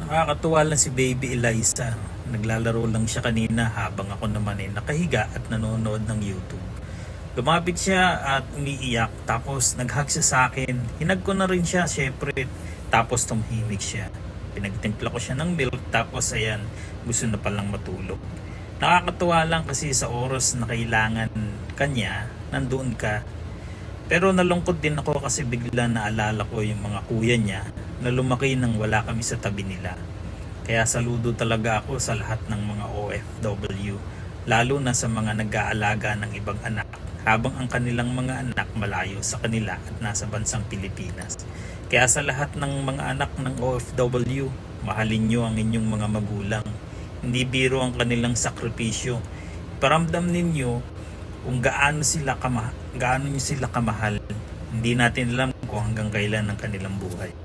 Nakakatuwa lang si Baby Eliza. Naglalaro lang siya kanina habang ako naman ay nakahiga at nanonood ng YouTube. Lumapit siya at umiiyak tapos nag-hug siya sa akin. Hinag ko na rin siya syempre tapos tumhimik siya. Pinagtimpla ko siya ng milk tapos ayan, gusto na palang matulog. Nakakatuwa lang kasi sa oras na kailangan kanya, nandoon ka. Pero nalungkot din ako kasi bigla naalala ko yung mga kuya niya na lumaki nang wala kami sa tabi nila. Kaya saludo talaga ako sa lahat ng mga OFW, lalo na sa mga nag-aalaga ng ibang anak habang ang kanilang mga anak malayo sa kanila at nasa bansang Pilipinas. Kaya sa lahat ng mga anak ng OFW, mahalin nyo ang inyong mga magulang. Hindi biro ang kanilang sakripisyo. Paramdam ninyo kung gaano nyo sila kamahal. Hindi natin alam kung hanggang kailan ang kanilang buhay.